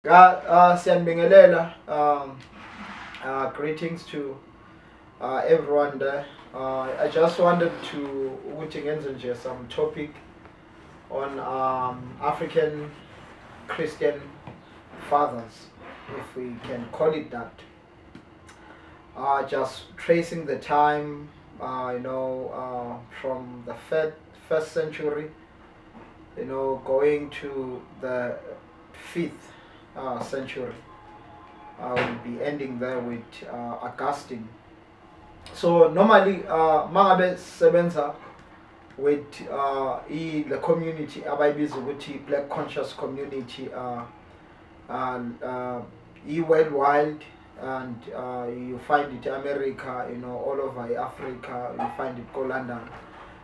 Siyanibingelela, greetings to everyone there. I just wanted to ukuthi ngenze nje some topic on African Christian fathers, if we can call it that. Just tracing the time, from the first century, going to the 5th century. I will be ending there with Augustine. So normally, mangabe sebenza with the community abayibiza ukuthi black conscious community, worldwide, and you find it America, all over Africa. You find it London,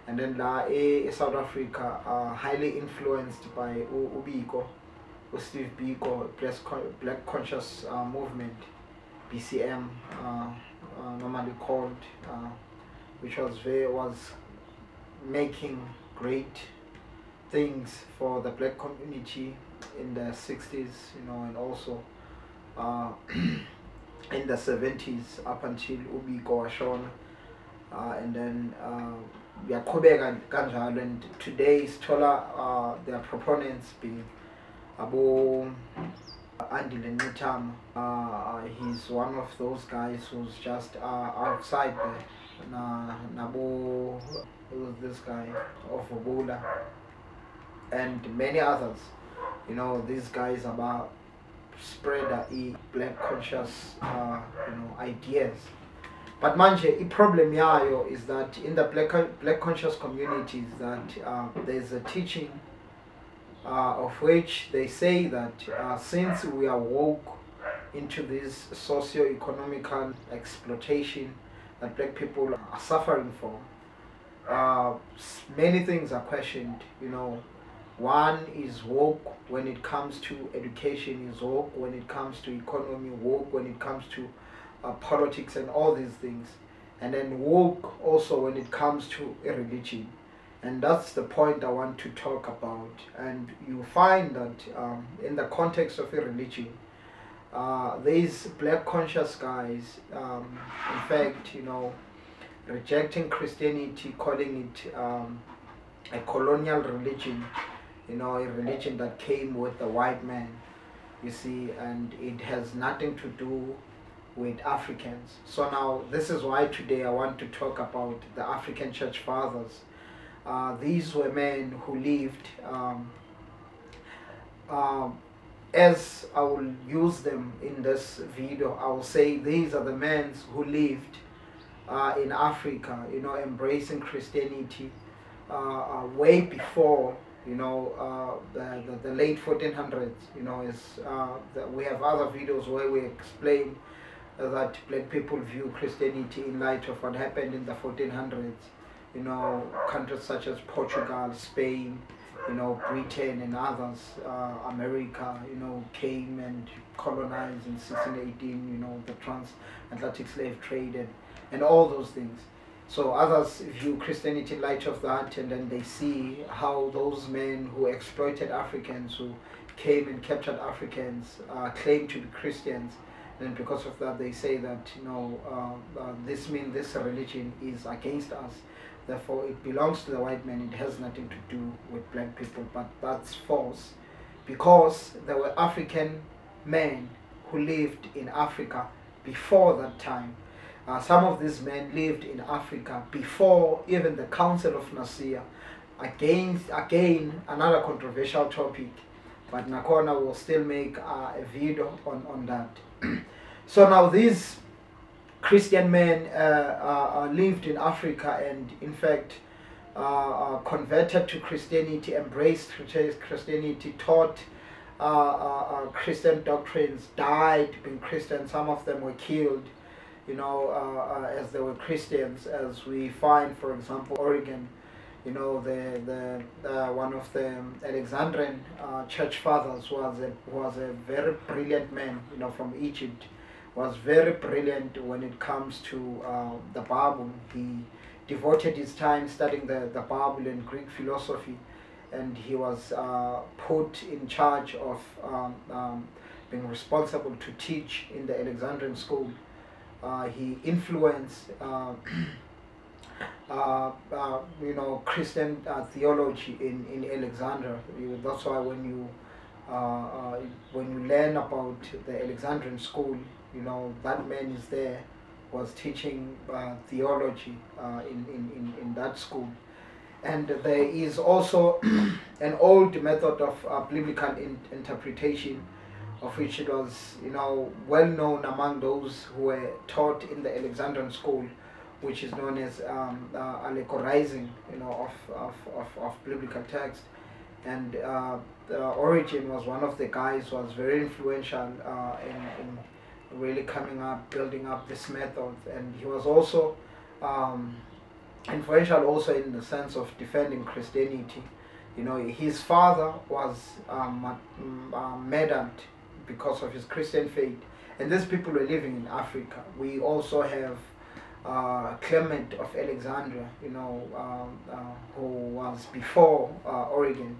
and then South Africa, highly influenced by Ubiko, Steve Biko, Black Conscious Movement, BCM, normally called, which was making great things for the black community in the 60s, and also in the 70s up until Ubiko washona, and then yaqhubeka kanjalo, and today's Tola, their proponents being Abu Andile Nitama. He's one of those guys who's just outside there. Nabu, who's this guy of Obula, and many others. These guys about spread black conscious ideas. But manje, the problem yayo is that in the black conscious communities that there's a teaching of which they say that since we are woke into this socio-economical exploitation that black people are suffering from, many things are questioned. One is woke when it comes to education, is woke when it comes to economy, woke when it comes to politics and all these things, and then woke also when it comes to a religion. And that's the point I want to talk about. And you find that in the context of a religion, these black conscious guys, in fact, rejecting Christianity, calling it a colonial religion, a religion that came with the white man, you see, and it has nothing to do with Africans. So now this is why today I want to talk about the African church fathers. These were men who lived, as I will use them in this video, I will say these are the men who lived in Africa, embracing Christianity way before, the late 1400s. We have other videos where we explain that black people view Christianity in light of what happened in the 1400s. Countries such as Portugal, Spain, Britain and others, America, came and colonized in 1618, the transatlantic slave trade and all those things. So others view Christianity in light of that, and then they see how those men who exploited Africans, who came and captured Africans, claim to be Christians. And because of that, they say that, this means this religion is against us. Therefore, it belongs to the white man. It has nothing to do with black people. But that's false, because there were African men who lived in Africa before that time. Some of these men lived in Africa before even the Council of Nicaea. Again, another controversial topic, but Nakona will still make a video on that. So now these Christian men lived in Africa, and in fact converted to Christianity, embraced Christianity, taught Christian doctrines, died being Christian. Some of them were killed, as they were Christians, as we find, for example, Oregon. One of the Alexandrian church fathers was a very brilliant man, from Egypt. Was very brilliant when it comes to the Bible. He devoted his time studying the Bible and Greek philosophy, and he was put in charge of being responsible to teach in the Alexandrian school. He influenced Christian theology in Alexandria. That's why when you learn about the Alexandrian school, that man is there, was teaching theology in that school. And there is also an old method of biblical interpretation, of which it was well known among those who were taught in the Alexandrian school, which is known as allegorizing of biblical text. And Origen was one of the guys who was very influential in really building up this method. And he was also influential also in the sense of defending Christianity. His father was murdered because of his Christian faith, and these people were living in Africa. We also have Clement of Alexandria, who was before Origen,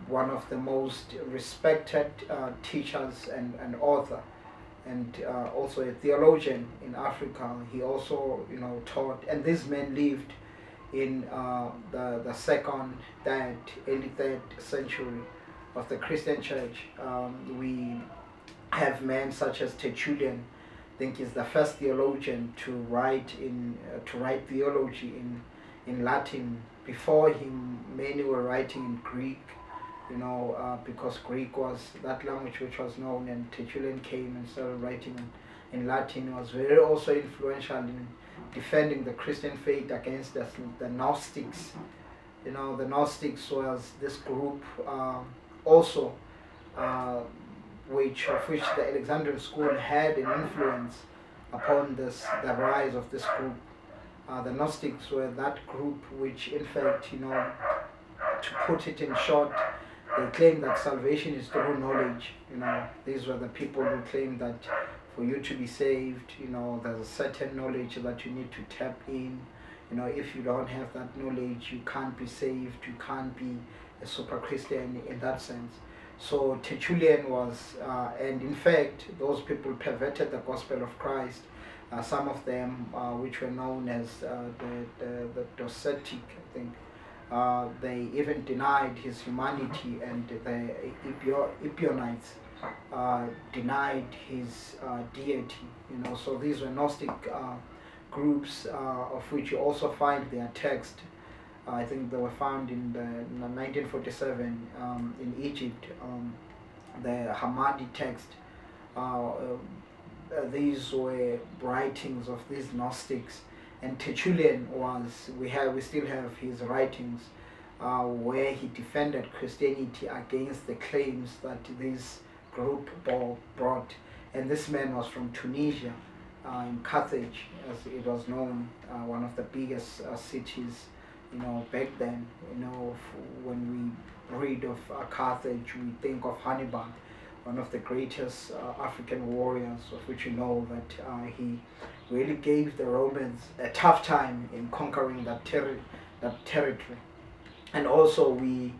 one of the most respected teachers and author, and also a theologian in Africa. He also taught, and this man lived in the second, third, early 3rd century of the Christian church. We have men such as Tertullian. I think is the first theologian to write theology in Latin. Before him, many were writing in Greek, because Greek was that language which was known, and Tertullian came and started writing in Latin. He was very also influential in defending the Christian faith against the Gnostics. The Gnostics was this group also of which the Alexandrian school had an influence upon the rise of this group. The Gnostics were that group which, in fact, to put it in short, they claimed that salvation is through knowledge. These were the people who claimed that for you to be saved, there's a certain knowledge that you need to tap in. If you don't have that knowledge, you can't be saved, you can't be a super Christian in that sense. So Tertullian was, and in fact, those people perverted the gospel of Christ. Some of them, which were known as the Docetic, I think, they even denied his humanity, and the Ebionites denied his deity. So these were Gnostic groups, of which you also find their text. I think they were found in 1947 in Egypt, the Hammadi text. These were writings of these Gnostics, and Tertullian we still have his writings where he defended Christianity against the claims that this group brought. And this man was from Tunisia, in Carthage, as it was known, one of the biggest cities back then. When we read of Carthage, we think of Hannibal, one of the greatest African warriors, of which that he really gave the Romans a tough time in conquering that territory. And also we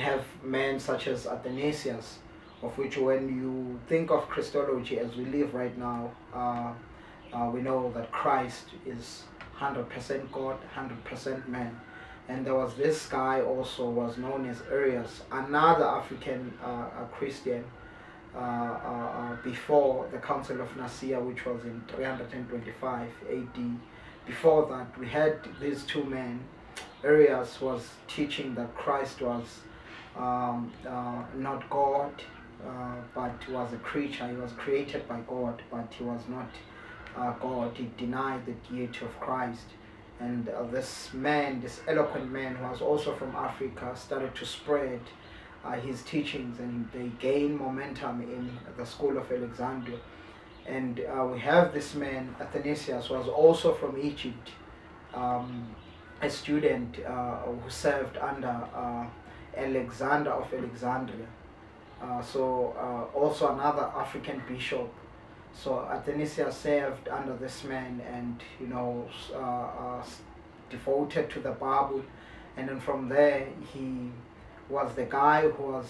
have men such as Athanasius, of which when you think of Christology as we live right now, we know that Christ is 100% God, 100% man. And there was this guy also was known as Arius, another African Christian, before the Council of Nicaea, which was in 325 AD. Before that, we had these two men. Arius was teaching that Christ was not God, but was a creature. He was created by God, but he was not God. He denied the deity of Christ. And this eloquent man, who was also from Africa, started to spread his teachings, and they gained momentum in the school of Alexandria. And we have this man, Athanasius, who was also from Egypt, a student who served under Alexander of Alexandria. Also another African bishop. So Athanasius served under this man, and devoted to the Bible, and then from there he was the guy who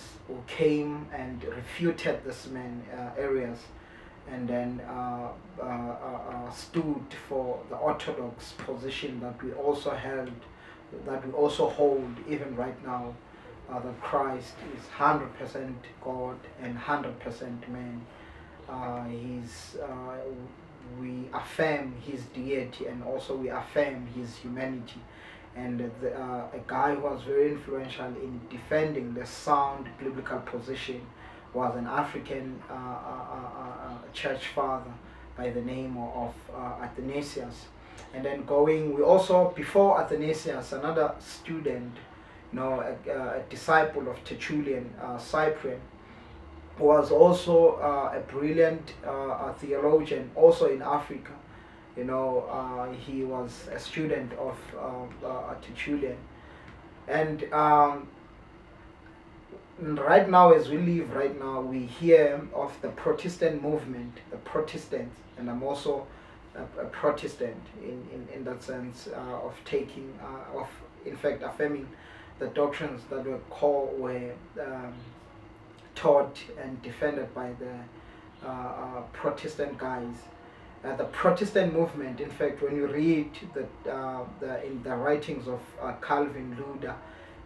came and refuted this man areas, and then stood for the orthodox position that we also held, that we also hold even right now, that Christ is 100% God and 100% man. We affirm his deity, and also we affirm his humanity. And a guy who was very influential in defending the sound biblical position was an African church father by the name of Athanasius. And then we also, before Athanasius, another student, a disciple of Tertullian, Cyprian, was also a brilliant theologian, also in Africa. He was a student of Tertullian. And right now, as we live right now, we hear of the Protestant movement, the Protestants, and I'm also a Protestant in that sense, of taking, in fact, affirming the doctrines that were taught and defended by the Protestant guys. The Protestant movement, in fact, when you read in the writings of Calvin, Luther,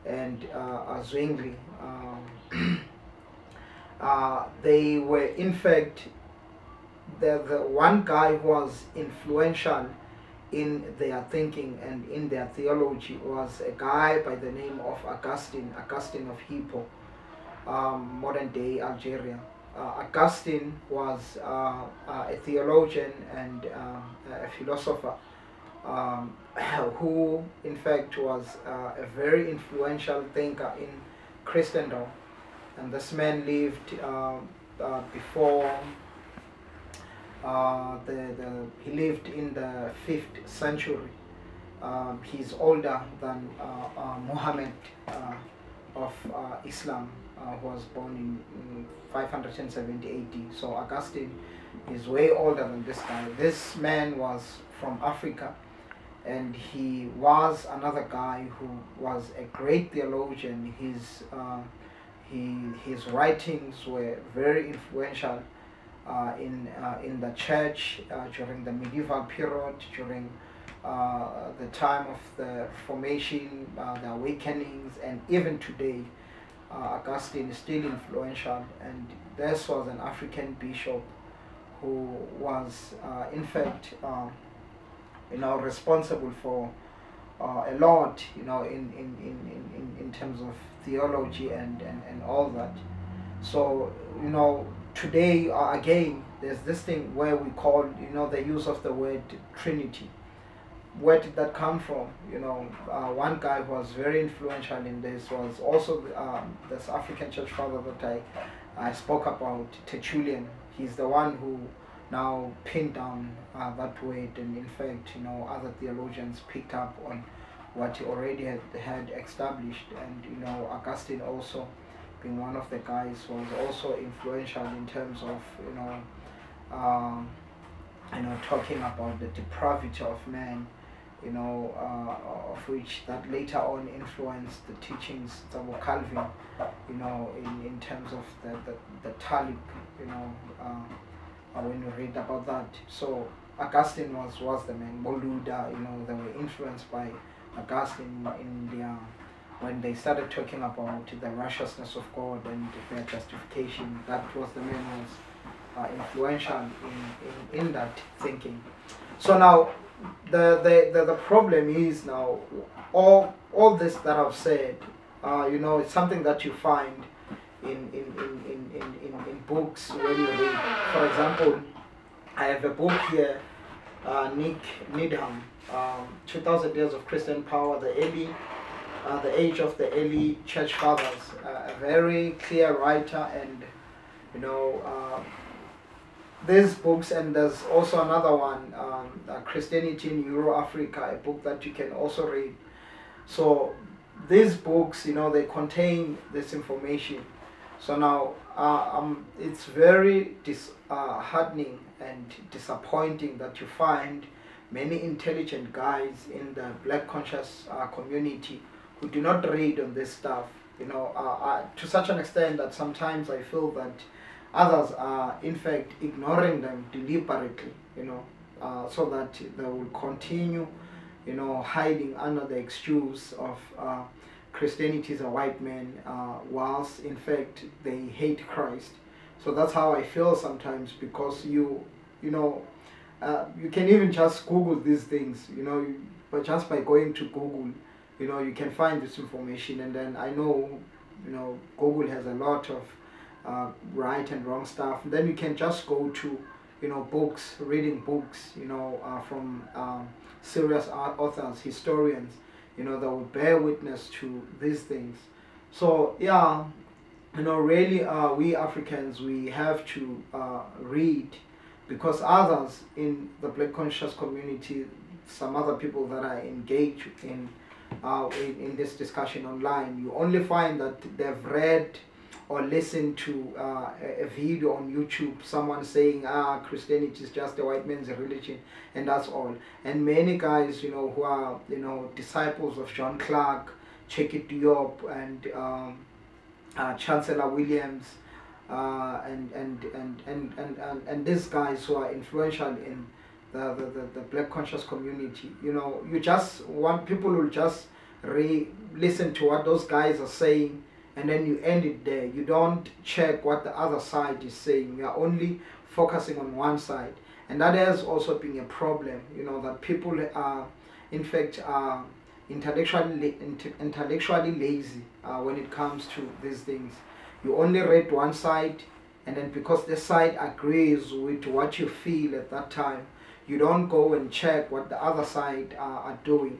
and Zwingli, they were, in fact, the one guy who was influential in their thinking and in their theology was a guy by the name of Augustine of Hippo, modern day Algeria. Augustine was a theologian and a philosopher, who in fact was a very influential thinker in Christendom. And this man lived before he lived in the 5th century. He's older than Muhammad of Islam, who was born in 570 AD. So Augustine is way older than this guy. This man was from Africa, and he was another guy who was a great theologian. His writings were very influential in the church during the medieval period, during the time of the Reformation, the Awakenings, and even today. Augustine is still influential, and this was an African bishop who was, in fact, responsible for a lot, in terms of theology and all that. So, today again, there's this thing where we call, the use of the word Trinity. Where did that come from? One guy who was very influential in this was also this African church father that I spoke about, Tertullian. He's the one who now pinned down that word, and in fact, other theologians picked up on what he already had established. And Augustine also, being one of the guys, was also influential in terms of talking about the depravity of man, of which that later on influenced the teachings of Calvin, in terms of the Talib, when you read about that. So Augustine was the man. Boluda, they were influenced by Augustine when they started talking about the righteousness of God and their justification. That was the man who was influential in that thinking. So now the problem is now all this that I've said, it's something that you find in books when you read. For example, I have a book here, Nick Needham, 2000 Years of Christian Power, the age of the early church fathers, a very clear writer. And these books, and there's also another one, Christianity in Euro-Africa, a book that you can also read. So these books, they contain this information. So now it's very disheartening and disappointing that you find many intelligent guys in the black conscious community who do not read on this stuff. to such an extent that sometimes I feel that others are in fact ignoring them deliberately, so that they will continue, hiding under the excuse of Christianity is a white man, whilst in fact they hate Christ. So that's how I feel sometimes, because you can even just Google these things, but just by going to Google, you can find this information. And then I know, Google has a lot of right and wrong stuff. And then you can just go to, books, reading books, from serious authors, historians, that will bear witness to these things. So yeah, really, we Africans, we have to read, because others in the Black conscious community, some other people that are engaged in this discussion online, you only find that they've read or listened to a video on YouTube, someone saying, Christianity is just a white man's religion, and that's all. And many guys, who are, disciples of John Clark, Cheikh Diop, and Chancellor Williams, and these guys who are influential in the Black conscious community, you just want people will just listen to what those guys are saying, and then you end it there. You don't check what the other side is saying. You are only focusing on one side, and that has also been a problem. That people are, in fact, intellectually lazy when it comes to these things. You only read one side, and then because the side agrees with what you feel at that time, you don't go and check what the other side are doing.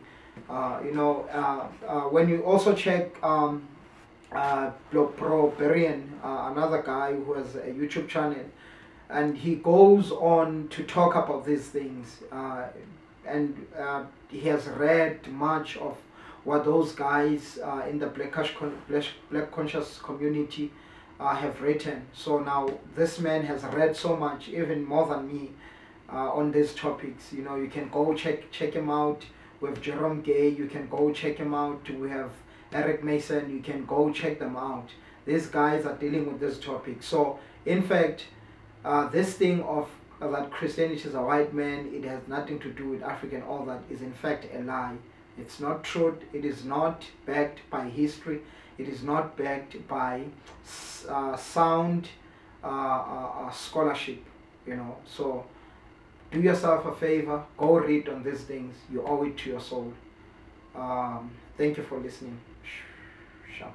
When you also check Pro Berian, another guy who has a YouTube channel, and he goes on to talk about these things, and he has read much of what those guys in the Black conscious community have written. So now this man has read so much, even more than me, on these topics. You can go check him out. With Jerome Gay, you can go check him out. We have Eric Mason, you can go check them out. These guys are dealing with this topic. So in fact, this thing of that Christianity is a white man, it has nothing to do with African, all that is in fact a lie. It's not truth. It is not backed by history. It is not backed by sound scholarship. So do yourself a favor, go read on these things. You owe it to your soul. Thank you for listening. Sure.